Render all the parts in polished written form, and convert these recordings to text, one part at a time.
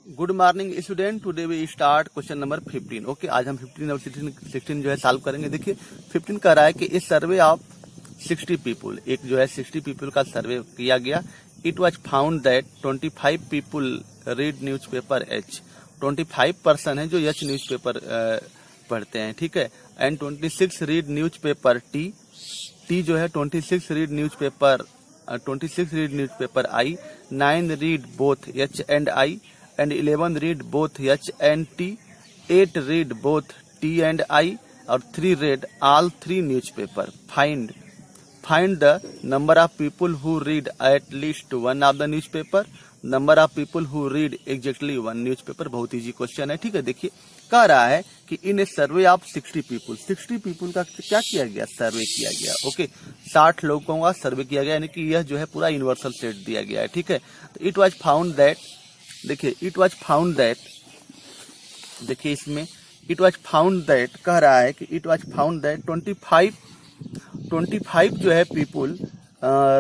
Good morning student, today we start question number 15। Okay, आज हम 15 और 16 जो है सॉल्व करेंगे। देखिए 15 कह रहा है कि इस सर्वे ऑफ 60 पीपुल, एक जो है 60 पीपुल का सर्वे किया गया। It was found that 25 people read newspaper H. 25% है जो एच न्यूज़पेपर पढ़ते हैं, ठीक है। And 26 read newspaper T. T जो है 26 read newspaper I. 9 read both H and I and 11 read both H and T, 8 read both T and I, और 3 read all 3 newspaper. Find the number of people who read at least one of the newspaper, number of people who read exactly one newspaper। बहुत easy question है, ठीक है। देखिए कह रहा है कि इन ए सर्वे ऑफ 60 पीपुल का क्या किया गया, सर्वे किया गया। ओके, 60 लोगों का सर्वे किया गया, यानी कि यह जो है पूरा यूनिवर्सल सेट दिया गया है, ठीक है। तो इट वाज फाउंड दैट, देखिए इट वाज फाउंड दैट, देखिए इसमें इट वाज फाउंड दैट कह रहा है कि इट वाज फाउंड दैट 25 जो है पीपुल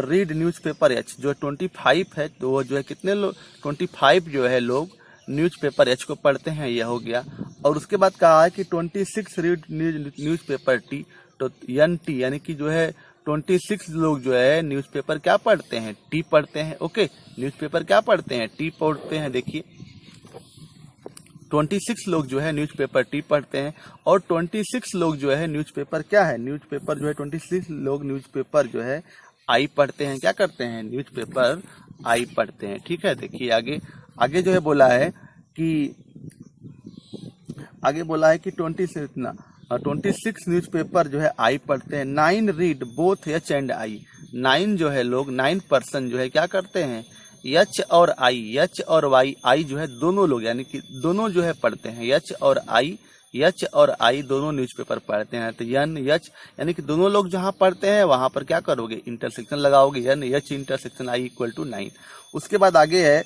रीड न्यूज़पेपर एच। जो 25 है तो वो जो है कितने लोग, 25 जो है लोग न्यूज़पेपर एच को पढ़ते हैं, यह हो गया। और उसके बाद कहा है कि 26 रीड न्यूज़पेपर टी। तो एन टी यानी कि जो है 26 लोग जो है न्यूज़पेपर क्या पढ़ते हैं, टी पढ़ते हैं। ओके, न्यूज़पेपर क्या पढ़ते हैं, टी पढ़ते हैं। देखिए 26 लोग जो है न्यूज़पेपर टी पढ़ते हैं, और 26 लोग जो है न्यूज़पेपर क्या है, न्यूज़पेपर जो है 26 लोग न्यूज़पेपर जो है आई पढ़ते हैं। क्या करते हैं, न्यूज़पेपर आई पढ़ते हैं, ठीक है। देखिए आगे जो है बोला है कि 26 न्यूज़पेपर जो है आई पढ़ते हैं। 9 read both H and I. 9 जो है लोग, 9% जो है क्या करते हैं, एच और वाई, आई जो है दोनों लोग, यानी कि दोनों जो है पढ़ते हैं, एच और आई दोनों न्यूज़पेपर पढ़ते हैं। तो एन एच यानी कि दोनों लोग जहां पढ़ते हैं वहां पर क्या करोगे, इंटरसेक्शन लगाओगे, N H intersection I equal to 9। उसके बाद आगे है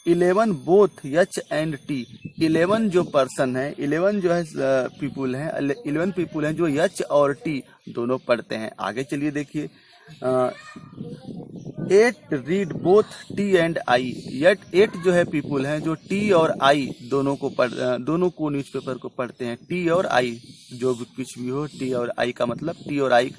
11 बोथ एच एंड टी। 11 जो पर्सन है, 11 जो है पीपुल हैं, 11 पीपुल हैं जो एच और टी दोनों पढ़ते हैं। आगे चलिए देखिए 8 read both T and I. 8 जो है पीपुल हैं जो टी और आई दोनों को न्यूज़पेपर को पढ़ते हैं। टी और आई जो भी कुछ भी हो, टी और आई का मतलब टी और आई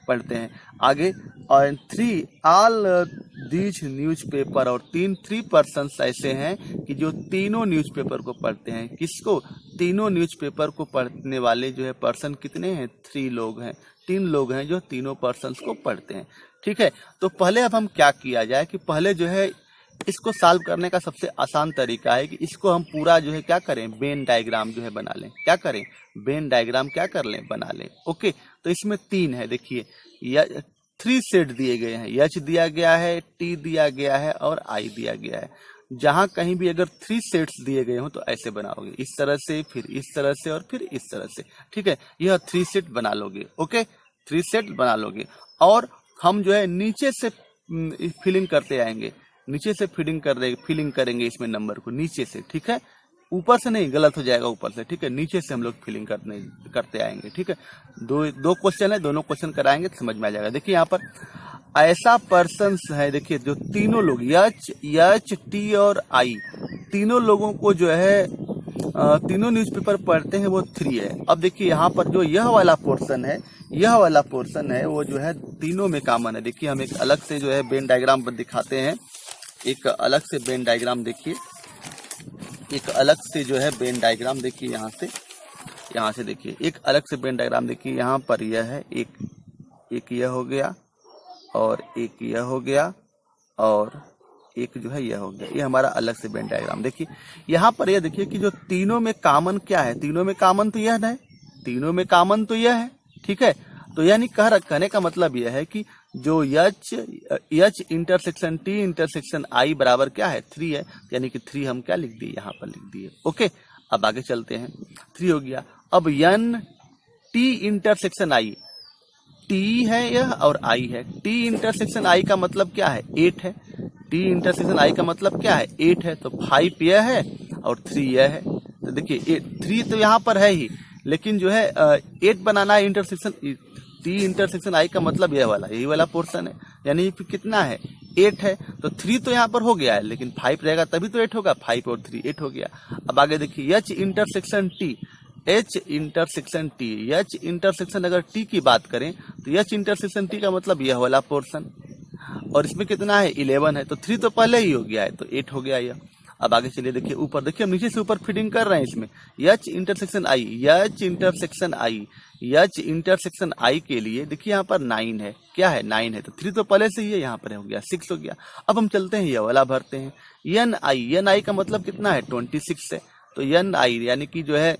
पढ़ते हैं। आगे और 3 ऑल दीज न्यूज़पेपर, और 3% ऐसे हैं कि जो तीनों न्यूज़पेपर को पढ़ते हैं। किसको, तीनों न्यूज़पेपर को पढ़ने वाले जो है पर्सन कितने हैं, 3 लोग हैं। 3 लोग हैं जो तीनों पर्सन्स को पढ़ते हैं, ठीक है। तो पहले अब हम क्या किया जाए कि पहले जो है इसको सॉल्व करने का सबसे आसान तरीका है कि इसको हम पूरा जो है क्या करें, वेन डायग्राम जो है बना लें। क्या करें, वेन डायग्राम क्या कर लें, बना लें। ओके, तो इसमें 3 है, देखिए 3 सेट दिए गए हैं, एच दिया गया है, टी दिया गया है और आई दिया गया है। जहां कहीं भी अगर 3 सेट्स दिए गए हो तो ऐसे बनाओगे, इस तरह से, फिर इस तरह से और फिर इस तरह से, ठीक है। यह 3 सेट बना लोगे। ओके, 3 सेट बना लोगे, और हम जो है नीचे से फिलिंग करते आएंगे, नीचे से फिलिंग करेंगे इसमें नंबर को नीचे से, ठीक है। ऊपर से नहीं, गलत हो जाएगा ऊपर से, ठीक है। नीचे से हम लोग फिलिंग करते आएंगे, ठीक है। दो क्वेश्चन है, दोनों क्वेश्चन कराएंगे तो समझ में आ जाएगा। देखिए यहाँ पर ऐसा पर्सन है, देखिए जो तीनों लोग एच टी और आई तीनों लोगों को जो है तीनों न्यूज़पेपर पढ़ते हैं, वो 3 है। अब देखिए यहाँ पर जो यह वाला पोर्शन है वो जो है तीनों में कॉमन है। देखिए हम एक अलग से जो है वेन डायग्राम दिखाते हैं, एक अलग से वेन डायग्राम देखिए, एक अलग से जो है वेन डायग्राम देखिए, यहाँ से देखिए एक अलग से वेन डायग्राम देखिए। यहाँ पर यह है, एक यह हो गया, और एक यह हो गया, और एक जो है यह हो गया। ये हमारा अलग से वेन डायग्राम। देखिए यहाँ पर यह देखिए कि जो तीनों में कॉमन क्या है, तीनों में कॉमन तो यह है, तीनों में कॉमन तो यह है, ठीक है। तो यानी कहने का मतलब यह है कि जो एच इंटरसेक्शन टी इंटरसेक्शन आई बराबर क्या है, 3 है। यानी कि 3 हम क्या लिख दिए, यहाँ पर लिख दिए। ओके, अब आगे चलते हैं। 3 हो गया। अब एन टी इंटरसेक्शन आई, टी है यह और आई है। टी इंटरसेक्शन आई का मतलब क्या है, 8 है। टी इंटरसेक्शन आई का मतलब क्या है, 8 है। तो 5 यह है और 3 यह है। तो देखिए 3 तो यहाँ पर है ही, लेकिन जो है 8 बनाना है इंटरसेक्शन टी इंटरसेक्शन आई का मतलब यह वाला, यही वाला पोर्शन है। यानी कितना है, 8 है, तो 3 तो यहाँ पर हो गया है, लेकिन 5 रहेगा तभी तो 8 होगा। 5 और 3 8 हो गया। अब आगे देखिए H intersection T, H intersection T, H intersection अगर T की बात करें तो H इंटरसेक्शन T का मतलब यह वाला पोर्शन, और इसमें कितना है 11 है, तो 3 तो पहले ही हो गया है, तो 8 हो गया यह। अब आगे चलिए देखिए ऊपर, देखिए हम नीचे से ऊपर फीडिंग कर रहे हैं इसमें। H intersection I, H intersection I, H intersection I के लिए देखिए यहाँ पर 9 है, क्या है 9 है, तो 3 तो पहले से ही है, यहाँ पर हो गया 6 हो गया। अब हम चलते हैं ये वाला भरते हैं। NI का मतलब कितना है 26 है, तो NI यानी कि जो है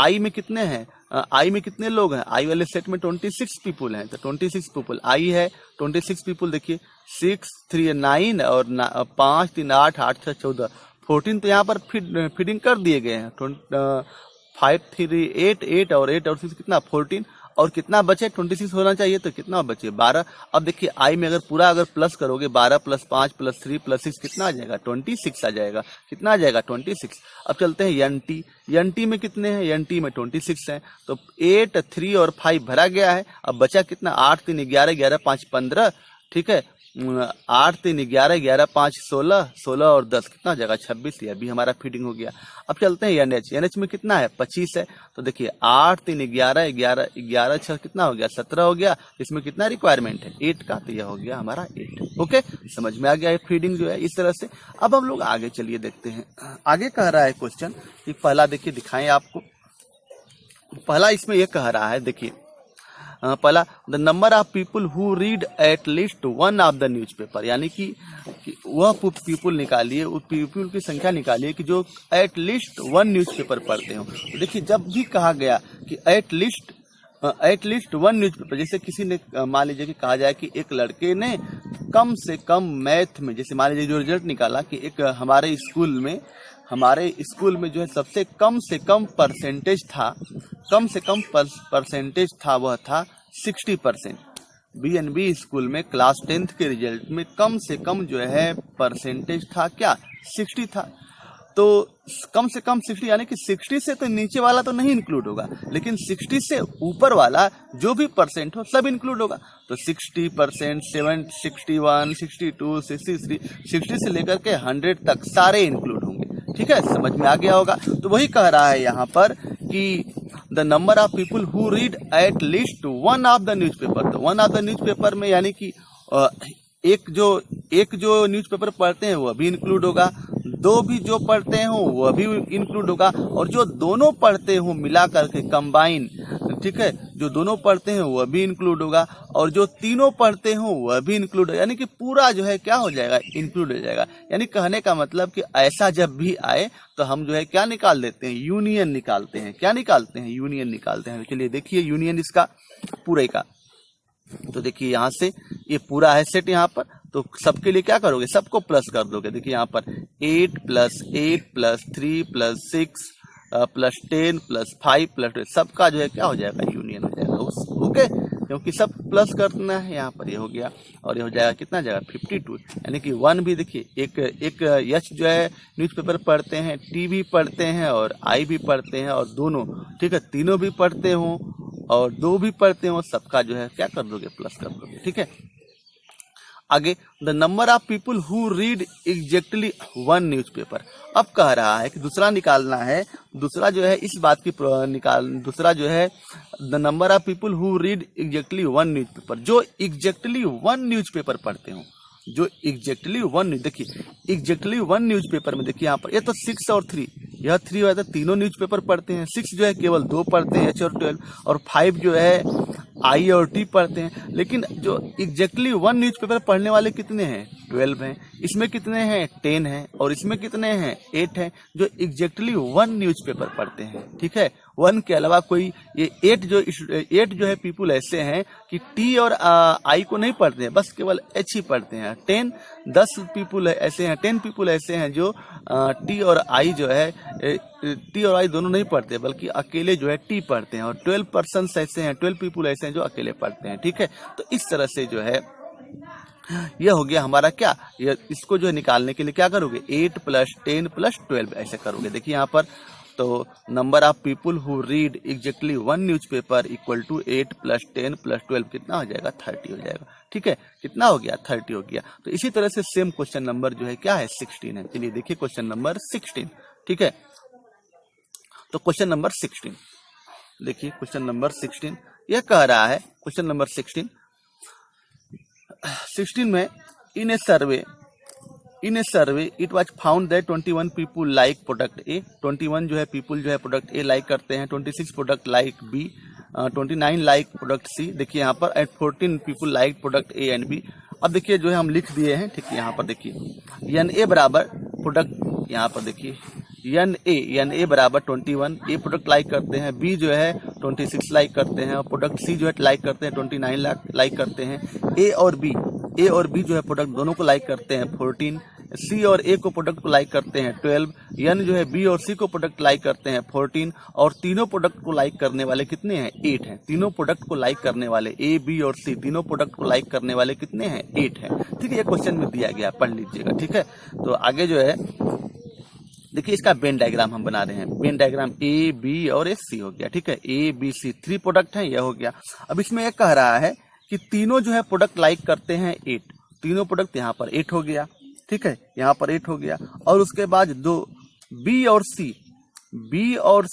I में कितने हैं, I में कितने लोग हैं, I वाले सेट में 26 पीपुल हैं, तो 26 पीपुल I है, 26 पीपुल देखिए 6 3 9 और 5 3 8 8 6 14 14, तो यहाँ पर फीडिंग कर दिए गए हैं। 5 3 8 8 और 8 और 6 कितना 14, और कितना बचे 26 होना चाहिए, तो कितना बचे 12। अब देखिए आई में अगर पूरा अगर प्लस करोगे 12 + 5 + 3 + 6 कितना आ जाएगा 26 आ जाएगा, कितना आ जाएगा 26। अब चलते हैं NT में कितने हैं, NT में 26 हैं, तो 8 3 और 5 भरा गया है। अब बचा कितना 8 3 11 11 5 15, ठीक है 8 3 11 11 5 16 16 और 10 कितना हो जाएगा 26, ये भी हमारा फीडिंग हो गया। अब चलते हैं NH में कितना है 25 है, तो देखिए 8 3 11 11 11 6 कितना हो गया 17 हो गया, इसमें कितना रिक्वायरमेंट है 8 का, तो यह हो गया हमारा 8। ओके, समझ में आ गया है फीडिंग जो है इस तरह से। अब हम लोग आगे चलिए देखते हैं, आगे कह रहा है क्वेश्चन कि पहला देखिए दिखाएं आपको, पहला इसमें यह कह रहा है देखिए पहला the number of people who read at least one of the newspaper, यानी कि वह पीपुल निकालिए, उस पीपुल की संख्या निकालिए कि जो एट लीस्ट वन न्यूज़पेपर पढ़ते हो। तो देखिए जब भी कहा गया कि एट लीस्ट वन न्यूज़पेपर, जैसे किसी ने मान लीजिए कि कहा जाए कि एक लड़के ने कम से कम मैथ में, जैसे मान लीजिए जो रिजल्ट निकाला कि एक हमारे स्कूल में जो है सबसे कम से कम परसेंटेज था वह था 60%। BNB स्कूल में क्लास 10th के रिजल्ट में कम से कम जो है परसेंटेज था क्या 60 था। तो कम से कम 60 यानी कि 60 से तो नीचे वाला तो नहीं इंक्लूड होगा, लेकिन 60 से ऊपर वाला जो भी परसेंट हो सब इंक्लूड होगा। तो 60%, 7, 61, 62, 63, 60 से लेकर के 100 तक सारे इंक्लूड होंगे। ठीक है, समझ में आ गया होगा। तो वही कह रहा है यहाँ पर कि the number of people who read at least one of the newspaper. तो वन ऑफ द न्यूज़पेपर में यानी कि एक जो न्यूज़पेपर पढ़ते हैं वह भी इंक्लूड होगा, दो भी जो पढ़ते हो वह भी इंक्लूड होगा, और जो दोनों पढ़ते हो मिला करके कंबाइन, ठीक है, जो दोनों पढ़ते हैं वह भी इंक्लूड होगा, और जो तीनों पढ़ते हो वह भी इंक्लूड होगा, यानी कि पूरा जो है क्या हो जाएगा इंक्लूड हो जाएगा। यानी कहने का मतलब कि ऐसा जब भी आए तो हम जो है क्या निकाल देते हैं, यूनियन निकालते हैं। क्या निकालते हैं, यूनियन निकालते हैं। चलिए देखिए यूनियन इसका पूरे का, तो देखिए यहाँ से ये पूरा है सेट यहाँ पर, तो सबके लिए क्या करोगे, सबको प्लस कर दोगे। देखिए यहाँ पर 8 + 8 + 3 + 6 + 10 + 5 + 2 सबका जो है क्या हो जाएगा, यूनियन हो जाएगा। ओके, क्योंकि सब प्लस करना है यहाँ पर, ये हो गया, और ये हो जाएगा कितना जाएगा 52। यानी कि 1 भी देखिए एक यश जो है न्यूज़पेपर पढ़ते हैं, टी भी पढ़ते हैं और आई भी पढ़ते हैं, और दोनों, ठीक है, तीनों भी पढ़ते हो और दो भी पढ़ते हो, सबका जो है क्या कर दोगे, प्लस कर दोगे। ठीक है, आगे the number of people who read exactly one newspaper. अब कह रहा है कि दूसरा निकालना है, दूसरा जो है इस बात की दूसरा जो है the number of people who read exactly one newspaper, जो एग्जैक्टली वन न्यूज़पेपर पढ़ते हो, जो एग्जैक्टली वन, देखिए एग्जैक्टली वन न्यूज़पेपर में देखिए यहाँ पर ये तो 6 और 3, यह 3 हुआ था, तीनों न्यूज़पेपर पढ़ते हैं। 6 जो है केवल 2 पढ़ते हैं, H और 12, और 5 जो है I और T पढ़ते हैं। लेकिन जो एग्जैक्टली वन न्यूज़पेपर पढ़ने वाले कितने हैं, 12 हैं। इसमें कितने हैं, 10 हैं, और इसमें कितने हैं, 8 हैं, जो एग्जैक्टली वन न्यूज़पेपर पढ़ते हैं। ठीक है, 1 के अलावा कोई, ये 8 जो है पीपुल ऐसे हैं कि T और I को नहीं पढ़ते हैं, बस केवल H ही पढ़ते हैं। 10 पीपुल ऐसे हैं, 10 पीपुल ऐसे हैं जो T और I जो है, T और I दोनों नहीं पढ़ते, बल्कि अकेले जो है T पढ़ते हैं, और 12 पर्सन्स ऐसे हैं, 12 पीपुल ऐसे हैं जो अकेले पढ़ते हैं। ठीक है, तो इस तरह से जो है यह हो गया हमारा क्या, ये इसको जो है निकालने के लिए क्या करोगे, 8 + 10 + 12 ऐसे करोगे। देखिए यहाँ पर तो number of people who read exactly one newspaper equal to 8 + 10 + 12 कितना हो जाएगा, 30 हो जाएगा। ठीक है, कितना हो गया 30 हो गया। तो इसी तरह से सेम क्वेश्चन नंबर जो है क्या है 16 है। चलिए देखिए क्वेश्चन नंबर 16, ठीक है। तो क्वेश्चन नंबर 16 देखिए, क्वेश्चन नंबर 16 यह कह रहा है, क्वेश्चन नंबर 16 में in a survey it was found that 21 people like product A, 21 जो है पीपुल जो है प्रोडक्ट ए लाइक करते हैं, 26 product like B, 29 like product C, देखिए यहाँ पर, and 14 people like product A and B. अब देखिए जो है हम लिख दिए हैं, ठीक है, यहाँ पर देखिए एन ए बराबर प्रोडक्ट, यहाँ पर देखिए एन ए बराबर 21 ए प्रोडक्ट लाइक करते हैं, बी जो है 26 लाइक करते हैं, और प्रोडक्ट सी जो है लाइक करते हैं 29 लाइक करते हैं, ए और बी जो है प्रोडक्ट दोनों को लाइक करते हैं 14, सी और ए को प्रोडक्ट को लाइक करते हैं 12, एन जो है बी और सी को प्रोडक्ट लाइक करते हैं 14, और तीनों प्रोडक्ट को लाइक करने वाले कितने हैं 8 हैं। तीनों प्रोडक्ट को लाइक करने वाले ए बी और सी तीनों प्रोडक्ट को लाइक करने वाले कितने हैं 8 हैं, ठीक है। ये क्वेश्चन में दिया गया, पढ़ लीजिएगा, ठीक है। तो आगे जो है देखिए इसका वेन डायग्राम हम बना रहे हैं। वेन डायग्राम ए बी और ए सी हो गया, ठीक है, ए बी सी 3 प्रोडक्ट हैं, यह हो गया। अब इसमें यह कह रहा है कि तीनों जो है प्रोडक्ट लाइक करते हैं 8, तीनों प्रोडक्ट यहाँ पर 8 हो गया, ठीक है, यहाँ पर 8 हो गया। और उसके बाद दो बी और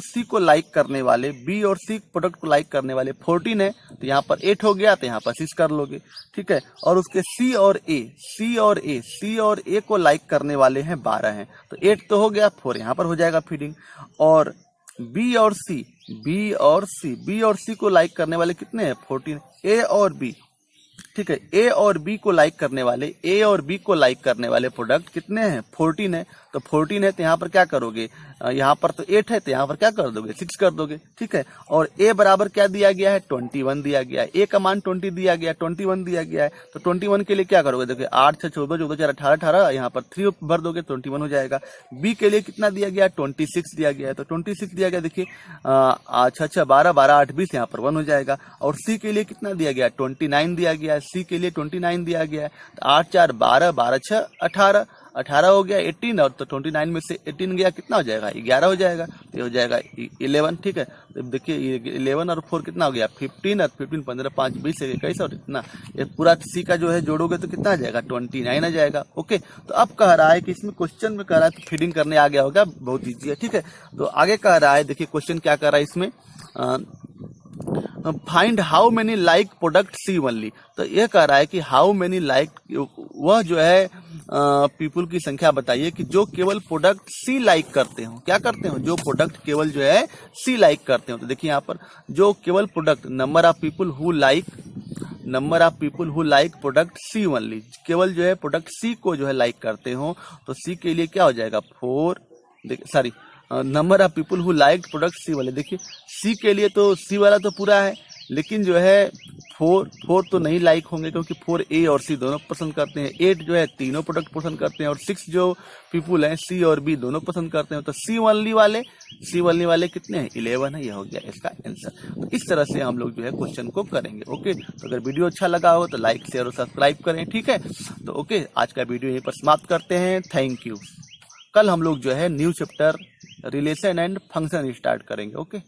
सी को लाइक करने वाले, बी और सी प्रोडक्ट को लाइक करने वाले 14 है, तो यहाँ पर 8 हो गया, तो यहाँ पर 6 कर लोगे, ठीक है। और उसके सी और ए को लाइक करने वाले हैं 12 हैं, तो 8 तो हो गया, 4 यहाँ पर हो जाएगा फीडिंग। और बी और सी को लाइक करने वाले कितने हैं 14, ए और बी, ठीक है, ए और बी को लाइक करने वाले प्रोडक्ट कितने हैं 14 है, तो 14 है, तो यहाँ पर क्या करोगे, यहाँ पर तो 8 है, तो यहाँ पर क्या कर दोगे 6 कर दोगे, ठीक है। और ए बराबर क्या दिया गया है 21 दिया गया है, ए का मान 20 दिया गया, 21 दिया गया है, तो 21 के लिए क्या करोगे, देखिए 8 6 14 14 4 18 18, यहाँ पर 3 भर दोगे 21 हो जाएगा। बी के लिए कितना दिया गया 26 दिया गया है, तो 26 दिया गया, देखिए 6 12 12 8 20, यहाँ पर 1 हो जाएगा। और सी के लिए कितना दिया गया 29 दिया गया है, सी के लिए 29 दिया गया है, तो 8 4 12 12 6 18 18 हो गया 18, और तो 29 में से 18 गया कितना हो जाएगा 11 हो जाएगा, तो हो जाएगा 11, ठीक है। तो देखिए 11 और 4 कितना हो गया 15, और 15 15 5 20 21, और इतना ये पूरा सी का जो है जोड़ोगे तो कितना आ जाएगा 29 आ जाएगा, ओके। तो अब कह रहा है कि इसमें क्वेश्चन में कह रहा है तो फीडिंग करने आ गया होगा, बहुत ईजी है, ठीक है। तो आगे कह रहा है, देखिए क्वेश्चन क्या कर रहा है इसमें, find how many like product C only. तो यह कह रहा है कि हाउ मेनी लाइक, वह जो है पीपुल की संख्या बताइए कि जो केवल प्रोडक्ट सी लाइक करते हो, क्या करते हो, जो प्रोडक्ट केवल जो है सी लाइक करते हो। तो देखिए यहाँ पर जो केवल product, number of people who like product C only, केवल जो है प्रोडक्ट सी को जो है लाइक करते हो, तो सी के लिए क्या हो जाएगा 4, number of people who like product C वाले, देखिए सी के लिए तो सी वाला तो पूरा है, लेकिन जो है 4 तो नहीं लाइक होंगे, क्योंकि 4 ए और सी दोनों पसंद करते हैं, 8 जो है तीनों प्रोडक्ट पसंद करते हैं, और 6 जो पीपुल हैं सी और बी दोनों पसंद करते हैं, तो सी ओनली वाले कितने हैं 11 है, यह हो गया इसका आंसर। तो इस तरह से हम लोग जो है क्वेश्चन को करेंगे, ओके। तो अगर वीडियो अच्छा लगा हो तो लाइक शेयर और सब्सक्राइब करें, ठीक है। तो ओके, आज का वीडियो यहीं पर समाप्त करते हैं, थैंक यू। कल हम लोग जो है new chapter relation and function start करेंगे, ओके।